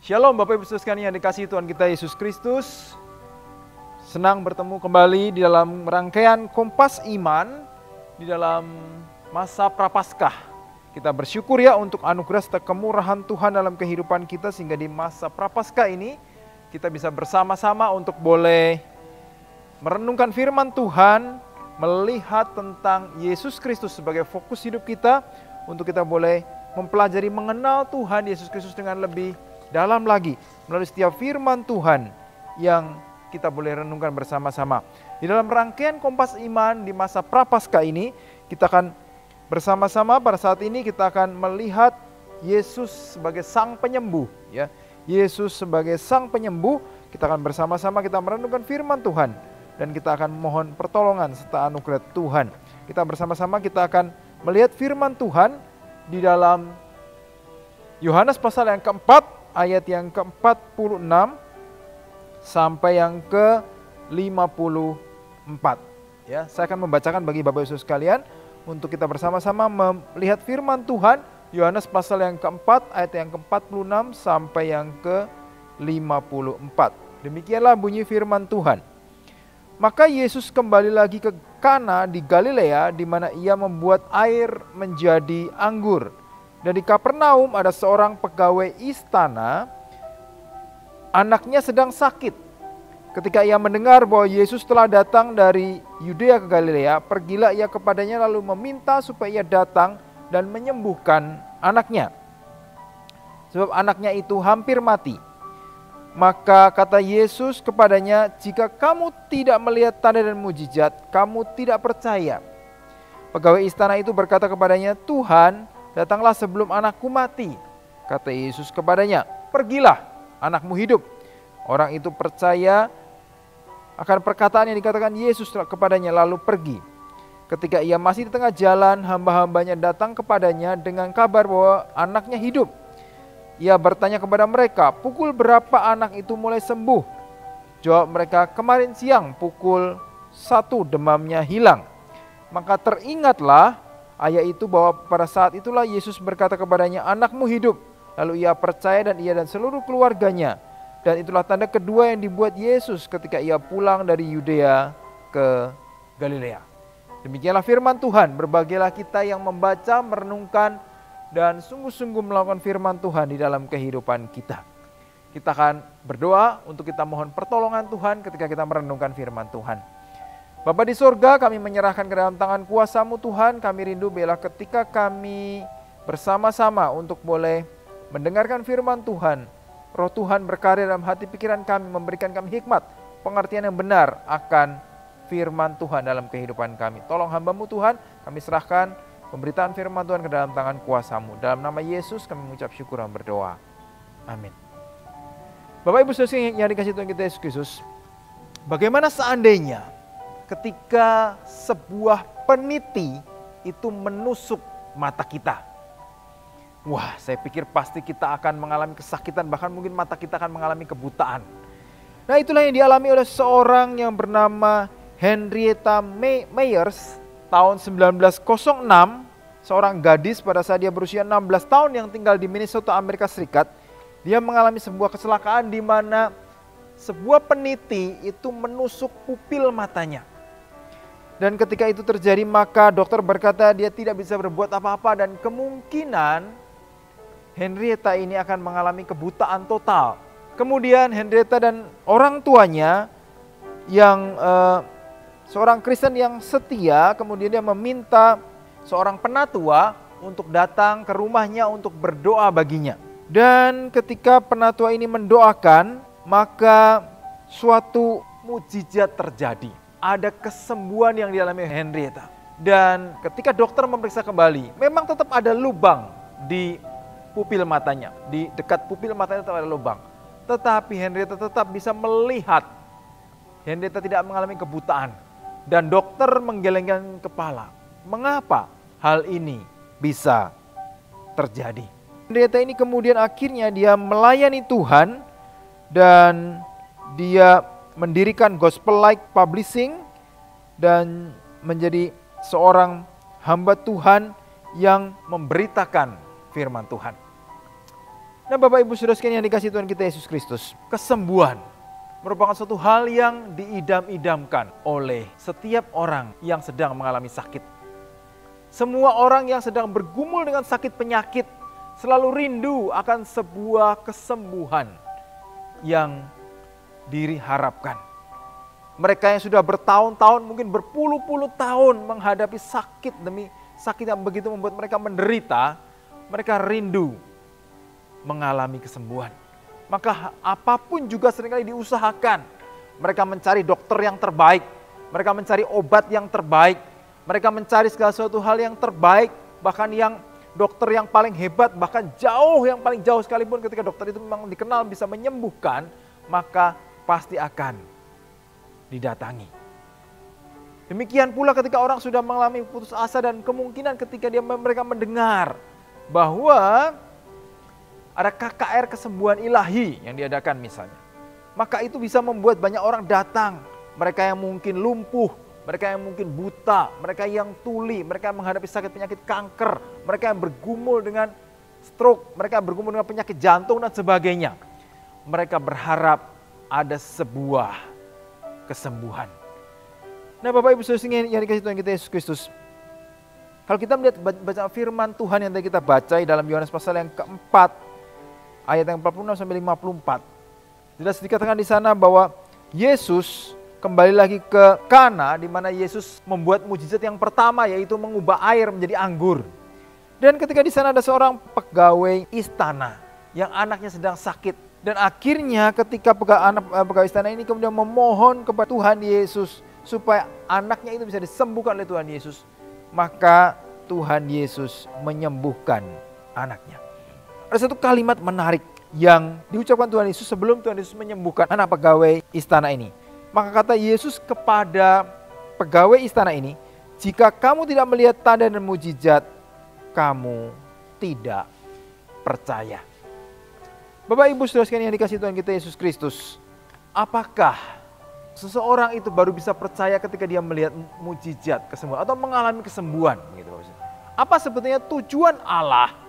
Shalom Bapak Ibu Saudara sekalian yang dikasihi Tuhan kita Yesus Kristus. Senang bertemu kembali di dalam rangkaian Kompas Iman di dalam masa Prapaskah. Kita bersyukur ya untuk anugerah serta kemurahan Tuhan dalam kehidupan kita sehingga di masa Prapaskah ini kita bisa bersama-sama untuk boleh merenungkan firman Tuhan, melihat tentang Yesus Kristus sebagai fokus hidup kita, untuk kita boleh mempelajari mengenal Tuhan Yesus Kristus dengan lebih dalam lagi melalui setiap firman Tuhan yang kita boleh renungkan bersama-sama. Di dalam rangkaian Kompas Iman di masa Prapaskah ini, kita akan bersama-sama pada saat ini kita akan melihat Yesus sebagai Sang Penyembuh, ya. Yesus sebagai Sang Penyembuh, kita akan bersama-sama kita merenungkan firman Tuhan dan kita akan mohon pertolongan serta anugerah Tuhan. Kita bersama-sama kita akan melihat firman Tuhan di dalam Yohanes pasal yang keempat, ayat yang ke-46 sampai yang ke-54. Ya, saya akan membacakan bagi Bapak Ibu sekalian untuk kita bersama-sama melihat firman Tuhan. Yohanes pasal yang keempat, ayat yang ke-46 sampai yang ke-54. Demikianlah bunyi firman Tuhan. Maka Yesus kembali lagi ke Kana di Galilea, di mana ia membuat air menjadi anggur. Dan di Kapernaum ada seorang pegawai istana, anaknya sedang sakit. Ketika ia mendengar bahwa Yesus telah datang dari Yudea ke Galilea, pergilah ia kepadanya lalu meminta supaya ia datang dan menyembuhkan anaknya. Sebab anaknya itu hampir mati. Maka kata Yesus kepadanya, jika kamu tidak melihat tanda dan mujizat, kamu tidak percaya. Pegawai istana itu berkata kepadanya, Tuhan, datanglah sebelum anakku mati. Kata Yesus kepadanya, pergilah, anakmu hidup. Orang itu percaya akan perkataan yang dikatakan Yesus kepadanya lalu pergi. Ketika ia masih di tengah jalan, hamba-hambanya datang kepadanya dengan kabar bahwa anaknya hidup. Ia bertanya kepada mereka, pukul berapa anak itu mulai sembuh? Jawab mereka, kemarin siang pukul 1 demamnya hilang. Maka teringatlah ayat itu bahwa pada saat itulah Yesus berkata kepadanya, anakmu hidup. Lalu ia percaya dan ia dan seluruh keluarganya. Dan itulah tanda kedua yang dibuat Yesus ketika ia pulang dari Yudea ke Galilea. Demikianlah firman Tuhan. Berbahagialah kita yang membaca, merenungkan, dan sungguh-sungguh melakukan firman Tuhan di dalam kehidupan kita. Kita akan berdoa untuk kita mohon pertolongan Tuhan ketika kita merenungkan firman Tuhan. Bapa di sorga, kami menyerahkan ke dalam tangan kuasa-Mu Tuhan. Kami rindu biarlah ketika kami bersama-sama untuk boleh mendengarkan firman Tuhan, Roh Tuhan berkarya dalam hati pikiran kami, memberikan kami hikmat, pengertian yang benar akan firman Tuhan dalam kehidupan kami. Tolong hamba-Mu Tuhan, kami serahkan pemberitaan firman Tuhan ke dalam tangan kuasa-Mu. Dalam nama Yesus kami mengucap syukur dan berdoa. Amin. Bapak Ibu Saudara yang dikasihi Tuhan kita Yesus Kristus, bagaimana seandainya ketika sebuah peniti itu menusuk mata kita? Wah, saya pikir pasti kita akan mengalami kesakitan, bahkan mungkin mata kita akan mengalami kebutaan. Nah, itulah yang dialami oleh seorang yang bernama Henrietta Myers tahun 1906, seorang gadis pada saat dia berusia 16 tahun yang tinggal di Minnesota, Amerika Serikat. Dia mengalami sebuah kecelakaan di mana sebuah peniti itu menusuk pupil matanya. Dan ketika itu terjadi maka dokter berkata dia tidak bisa berbuat apa-apa dan kemungkinan Henrietta ini akan mengalami kebutaan total. Kemudian Henrietta dan orang tuanya yang seorang Kristen yang setia, kemudian dia meminta seorang penatua untuk datang ke rumahnya untuk berdoa baginya. Dan ketika penatua ini mendoakan, maka suatu mujizat terjadi. Ada kesembuhan yang dialami Henrietta. Dan ketika dokter memeriksa kembali, memang tetap ada lubang di pupil matanya. Di dekat pupil matanya tetap ada lubang. Tetapi Henrietta tetap bisa melihat. Henrietta tidak mengalami kebutaan. Dan dokter menggelengkan kepala. Mengapa hal ini bisa terjadi? Henrietta ini kemudian akhirnya dia melayani Tuhan. Dan dia mendirikan Gospel Light Publishing. Dan menjadi seorang hamba Tuhan yang memberitakan firman Tuhan. Nah Bapak Ibu Saudara sekalian yang dikasihi Tuhan kita Yesus Kristus, kesembuhan merupakan suatu hal yang diidam-idamkan oleh setiap orang yang sedang mengalami sakit. Semua orang yang sedang bergumul dengan sakit penyakit selalu rindu akan sebuah kesembuhan yang diharapkan. Mereka yang sudah bertahun-tahun, mungkin berpuluh-puluh tahun menghadapi sakit demi sakit yang begitu membuat mereka menderita, mereka rindu mengalami kesembuhan. Maka apapun juga seringkali diusahakan. Mereka mencari dokter yang terbaik, mereka mencari obat yang terbaik, mereka mencari segala sesuatu hal yang terbaik, bahkan yang dokter yang paling hebat, bahkan yang paling jauh sekalipun ketika dokter itu memang dikenal bisa menyembuhkan, maka pasti akan didatangi. Demikian pula ketika orang sudah mengalami putus asa dan kemungkinan ketika mereka mendengar bahwa ada KKR kesembuhan ilahi yang diadakan misalnya, maka itu bisa membuat banyak orang datang. Mereka yang mungkin lumpuh, mereka yang mungkin buta, mereka yang tuli, mereka yang menghadapi sakit penyakit kanker, mereka yang bergumul dengan stroke, mereka yang bergumul dengan penyakit jantung dan sebagainya. Mereka berharap ada sebuah kesembuhan. Nah Bapak Ibu Saudara yang dikasihi Tuhan kita Yesus Kristus, kalau kita melihat baca firman Tuhan yang tadi kita baca dalam Yohanes pasal yang keempat, ayat yang 46 sampai 54. Jelas dikatakan di sana bahwa Yesus kembali lagi ke Kana di mana Yesus membuat mujizat yang pertama, yaitu mengubah air menjadi anggur. Dan ketika di sana ada seorang pegawai istana yang anaknya sedang sakit, dan akhirnya ketika pegawai istana ini kemudian memohon kepada Tuhan Yesus supaya anaknya itu bisa disembuhkan oleh Tuhan Yesus, maka Tuhan Yesus menyembuhkan anaknya. Ada satu kalimat menarik yang diucapkan Tuhan Yesus sebelum Tuhan Yesus menyembuhkan anak pegawai istana ini. Maka kata Yesus kepada pegawai istana ini, jika kamu tidak melihat tanda dan mujizat, kamu tidak percaya. Bapak Ibu Saudara sekalian yang dikasihi Tuhan kita Yesus Kristus, apakah seseorang itu baru bisa percaya ketika dia melihat mujizat kesembuhan atau mengalami kesembuhan? Apa sebetulnya tujuan Allah?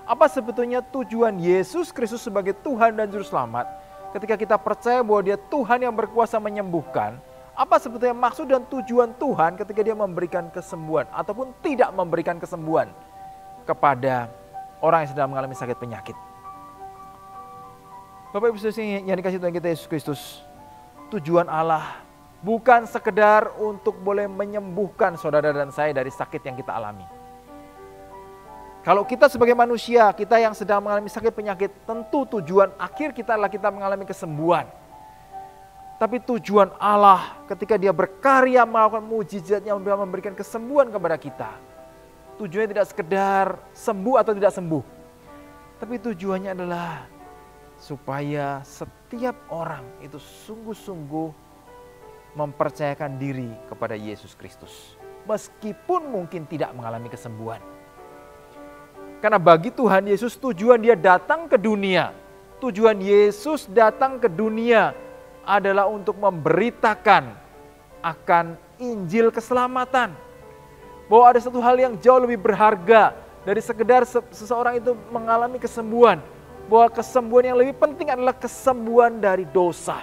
Apa sebetulnya tujuan Yesus Kristus sebagai Tuhan dan Juru Selamat ketika kita percaya bahwa Dia Tuhan yang berkuasa menyembuhkan? Apa sebetulnya maksud dan tujuan Tuhan ketika Dia memberikan kesembuhan ataupun tidak memberikan kesembuhan kepada orang yang sedang mengalami sakit penyakit? Bapak Ibu Saudara yang dikasihi Tuhan kita Yesus Kristus, tujuan Allah bukan sekedar untuk boleh menyembuhkan saudara dan saya dari sakit yang kita alami. Kalau kita sebagai manusia, kita yang sedang mengalami sakit penyakit, tentu tujuan akhir kita adalah kita mengalami kesembuhan. Tapi tujuan Allah ketika Dia berkarya melakukan mujizatnya untuk memberikan kesembuhan kepada kita, tujuannya tidak sekedar sembuh atau tidak sembuh, tapi tujuannya adalah supaya setiap orang itu sungguh-sungguh mempercayakan diri kepada Yesus Kristus, meskipun mungkin tidak mengalami kesembuhan. Karena bagi Tuhan Yesus tujuan Dia datang ke dunia, tujuan Yesus datang ke dunia adalah untuk memberitakan akan Injil keselamatan. Bahwa ada satu hal yang jauh lebih berharga dari sekedar seseorang itu mengalami kesembuhan. Bahwa kesembuhan yang lebih penting adalah kesembuhan dari dosa.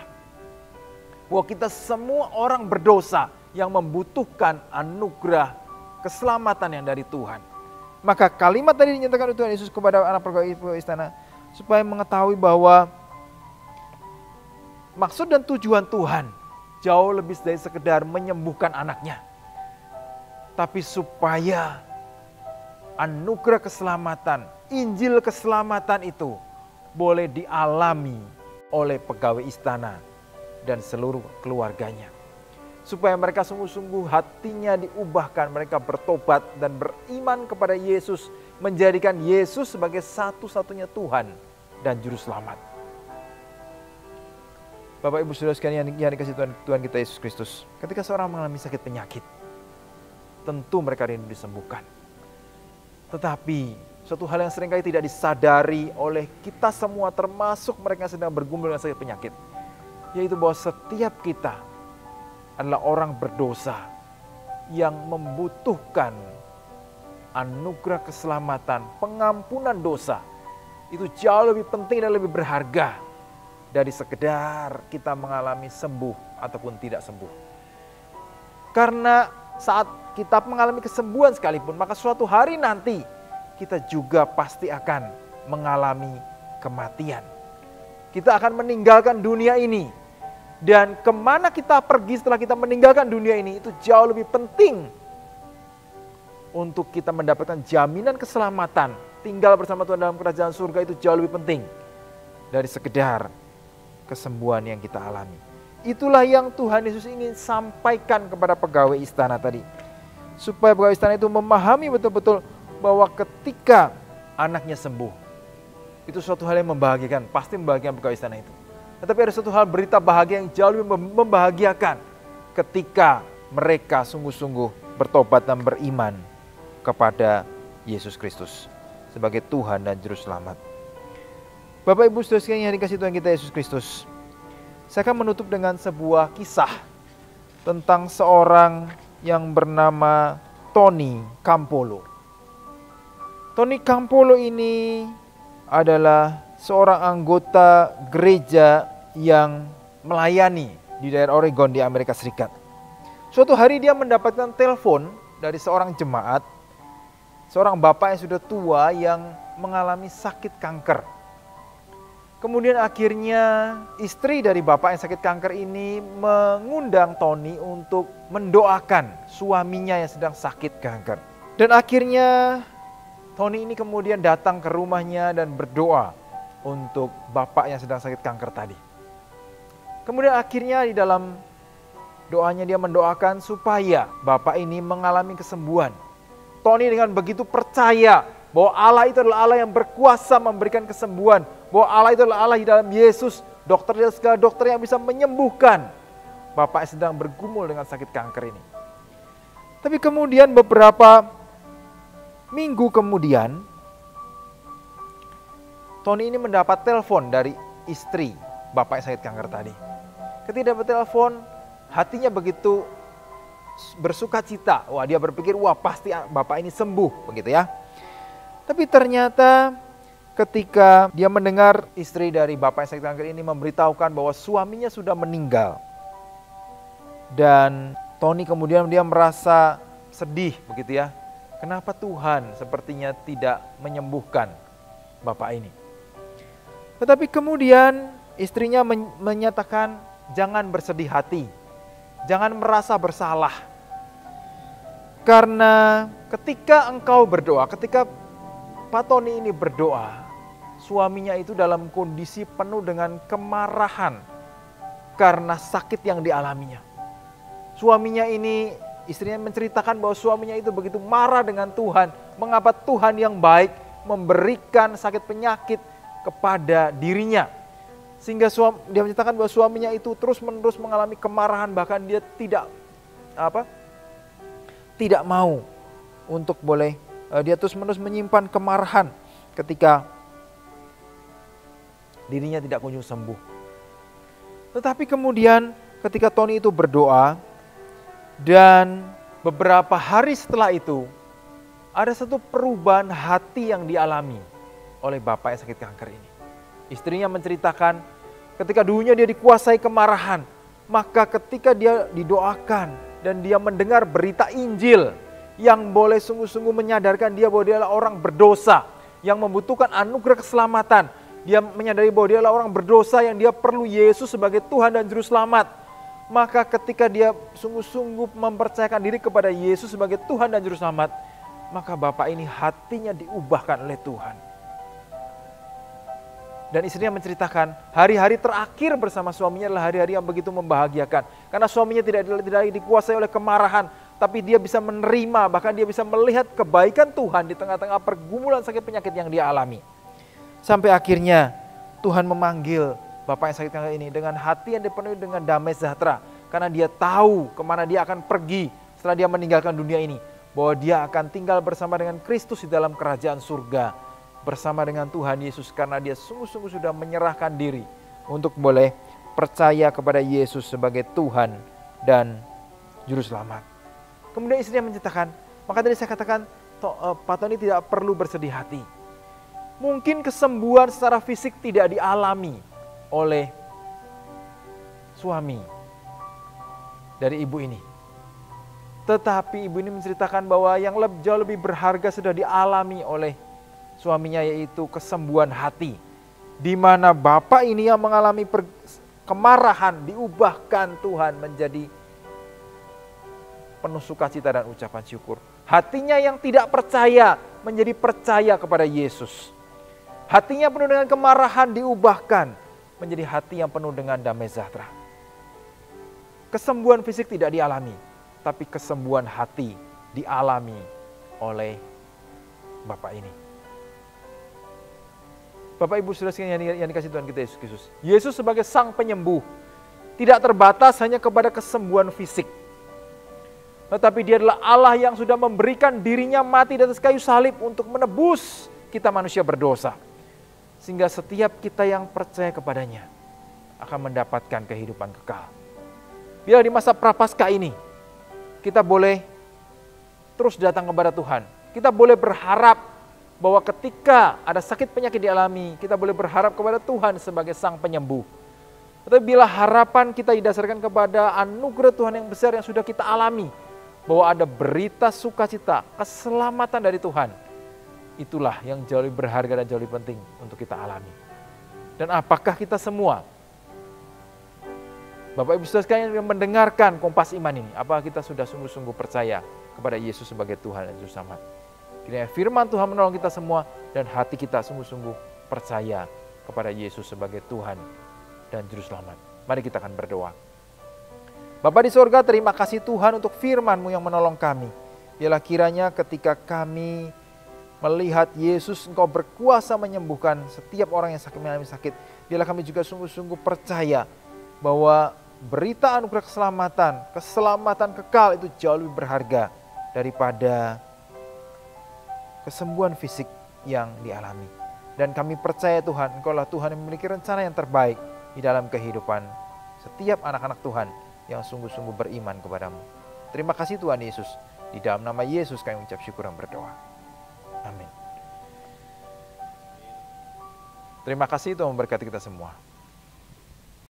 Bahwa kita semua orang berdosa yang membutuhkan anugerah keselamatan yang dari Tuhan. Maka kalimat tadi dinyatakan oleh Tuhan Yesus kepada anak pegawai istana supaya mengetahui bahwa maksud dan tujuan Tuhan jauh lebih dari sekedar menyembuhkan anaknya. Tapi supaya anugerah keselamatan, Injil keselamatan itu boleh dialami oleh pegawai istana dan seluruh keluarganya. Supaya mereka sungguh-sungguh hatinya diubahkan, mereka bertobat dan beriman kepada Yesus, menjadikan Yesus sebagai satu-satunya Tuhan dan Juru Selamat. Bapak Ibu Saudara sekalian yang dikasihi Tuhan kita Yesus Kristus, ketika seorang mengalami sakit penyakit, tentu mereka rindu disembuhkan. Tetapi suatu hal yang seringkali tidak disadari oleh kita semua, termasuk mereka yang sedang bergumul dengan sakit penyakit, yaitu bahwa setiap kita adalah orang berdosa yang membutuhkan anugerah keselamatan, pengampunan dosa itu jauh lebih penting dan lebih berharga dari sekedar kita mengalami sembuh ataupun tidak sembuh. Karena saat kita mengalami kesembuhan sekalipun, maka suatu hari nanti kita juga pasti akan mengalami kematian. Kita akan meninggalkan dunia ini. Dan kemana kita pergi setelah kita meninggalkan dunia ini, itu jauh lebih penting untuk kita mendapatkan jaminan keselamatan. Tinggal bersama Tuhan dalam kerajaan surga itu jauh lebih penting dari sekedar kesembuhan yang kita alami. Itulah yang Tuhan Yesus ingin sampaikan kepada pegawai istana tadi. Supaya pegawai istana itu memahami betul-betul bahwa ketika anaknya sembuh, itu suatu hal yang membahagiakan, pasti membahagiakan pegawai istana itu. Tetapi ada satu hal berita bahagia yang jauh lebih membahagiakan ketika mereka sungguh-sungguh bertobat dan beriman kepada Yesus Kristus sebagai Tuhan dan Juru Selamat. Bapak Ibu Saudara sekalian yang dikasihi Tuhan kita Yesus Kristus, saya akan menutup dengan sebuah kisah tentang seorang yang bernama Tony Campolo. Tony Campolo ini adalah seorang anggota gereja yang melayani di daerah Oregon di Amerika Serikat. Suatu hari dia mendapatkan telepon dari seorang jemaat, seorang bapak yang sudah tua yang mengalami sakit kanker. Kemudian akhirnya istri dari bapak yang sakit kanker ini mengundang Tony untuk mendoakan suaminya yang sedang sakit kanker. Dan akhirnya Tony ini kemudian datang ke rumahnya dan berdoa untuk bapak yang sedang sakit kanker tadi. Kemudian akhirnya di dalam doanya dia mendoakan supaya bapak ini mengalami kesembuhan. Tony dengan begitu percaya bahwa Allah itu adalah Allah yang berkuasa memberikan kesembuhan. Bahwa Allah itu adalah Allah di dalam Yesus, dokter dan segala dokter yang bisa menyembuhkan bapak yang sedang bergumul dengan sakit kanker ini. Tapi kemudian beberapa minggu kemudian, Tony ini mendapat telepon dari istri bapak yang sakit kanker tadi. Ketika dapat telepon, hatinya begitu bersuka cita. Wah, dia berpikir, wah pasti bapak ini sembuh, begitu ya. Tapi ternyata ketika dia mendengar istri dari bapak yang sakit kanker ini memberitahukan bahwa suaminya sudah meninggal. Dan Tony kemudian dia merasa sedih, begitu ya. Kenapa Tuhan sepertinya tidak menyembuhkan bapak ini? Tetapi kemudian istrinya menyatakan, jangan bersedih hati, jangan merasa bersalah. Karena ketika engkau berdoa, ketika Pak Tony ini berdoa, suaminya itu dalam kondisi penuh dengan kemarahan karena sakit yang dialaminya. Suaminya ini, istrinya menceritakan bahwa suaminya itu begitu marah dengan Tuhan. Mengapa Tuhan yang baik memberikan sakit penyakit kepada dirinya. Sehingga dia menceritakan bahwa suaminya itu terus-menerus mengalami kemarahan. Bahkan dia tidak mau untuk boleh, dia terus-menerus menyimpan kemarahan ketika dirinya tidak kunjung sembuh. Tetapi kemudian ketika Tony itu berdoa, dan beberapa hari setelah itu, ada satu perubahan hati yang dialami oleh bapak yang sakit kanker ini. Istrinya menceritakan ketika dulunya dia dikuasai kemarahan, maka ketika dia didoakan dan dia mendengar berita Injil yang boleh sungguh-sungguh menyadarkan dia bahwa dia adalah orang berdosa yang membutuhkan anugerah keselamatan. Dia menyadari bahwa dia adalah orang berdosa yang dia perlu Yesus sebagai Tuhan dan Juru Selamat. Maka ketika dia sungguh-sungguh mempercayakan diri kepada Yesus sebagai Tuhan dan Juru Selamat, maka bapak ini hatinya diubahkan oleh Tuhan. Dan istrinya menceritakan hari-hari terakhir bersama suaminya adalah hari-hari yang begitu membahagiakan. Karena suaminya tidak dikuasai oleh kemarahan, tapi dia bisa menerima, bahkan dia bisa melihat kebaikan Tuhan di tengah-tengah pergumulan sakit penyakit yang dia alami. Sampai akhirnya Tuhan memanggil bapak yang sakit kanker ini dengan hati yang dipenuhi dengan damai sejahtera. Karena dia tahu kemana dia akan pergi setelah dia meninggalkan dunia ini. Bahwa dia akan tinggal bersama dengan Kristus di dalam kerajaan surga. Bersama dengan Tuhan Yesus, karena dia sungguh-sungguh sudah menyerahkan diri untuk boleh percaya kepada Yesus sebagai Tuhan dan Juru Selamat. Kemudian istrinya menceritakan, maka tadi saya katakan Pak Tony tidak perlu bersedih hati. Mungkin kesembuhan secara fisik tidak dialami oleh suami dari ibu ini. Tetapi ibu ini menceritakan bahwa yang jauh lebih berharga sudah dialami oleh suaminya, yaitu kesembuhan hati. Di mana bapak ini yang mengalami kemarahan diubahkan Tuhan menjadi penuh sukacita dan ucapan syukur. Hatinya yang tidak percaya menjadi percaya kepada Yesus. Hatinya penuh dengan kemarahan diubahkan menjadi hati yang penuh dengan damai sejahtera. Kesembuhan fisik tidak dialami, tapi kesembuhan hati dialami oleh bapak ini. Bapak Ibu Saudara sekalian yang dikasihi Tuhan kita Yesus Kristus. Yesus sebagai sang penyembuh tidak terbatas hanya kepada kesembuhan fisik. Tetapi dia adalah Allah yang sudah memberikan dirinya mati di atas kayu salib untuk menebus kita manusia berdosa. Sehingga setiap kita yang percaya kepadanya akan mendapatkan kehidupan kekal. Bila di masa prapaskah ini kita boleh terus datang kepada Tuhan. Kita boleh berharap bahwa ketika ada sakit penyakit dialami, kita boleh berharap kepada Tuhan sebagai sang penyembuh. Tetapi bila harapan kita didasarkan kepada anugerah Tuhan yang besar yang sudah kita alami, bahwa ada berita sukacita, keselamatan dari Tuhan, itulah yang jauh lebih berharga dan jauh lebih penting untuk kita alami. Dan apakah kita semua, Bapak Ibu Saudara sekalian yang mendengarkan Kompas Iman ini, apakah kita sudah sungguh-sungguh percaya kepada Yesus sebagai Tuhan dan Juru Selamat? Kiranya firman Tuhan menolong kita semua dan hati kita sungguh-sungguh percaya kepada Yesus sebagai Tuhan dan Juru Selamat. Mari kita akan berdoa. Bapa di sorga, terima kasih Tuhan untuk firman-Mu yang menolong kami. Biarlah kiranya ketika kami melihat Yesus, Engkau berkuasa menyembuhkan setiap orang yang mengalami sakit. Biarlah kami juga sungguh-sungguh percaya bahwa berita anugerah keselamatan kekal itu jauh lebih berharga daripada kesembuhan fisik yang dialami. Dan kami percaya Tuhan, Engkau lah Tuhan yang memiliki rencana yang terbaik di dalam kehidupan setiap anak-anak Tuhan yang sungguh-sungguh beriman kepadamu. Terima kasih Tuhan Yesus. Di dalam nama Yesus kami mengucap syukur dan berdoa. Amin. Terima kasih Tuhan memberkati kita semua.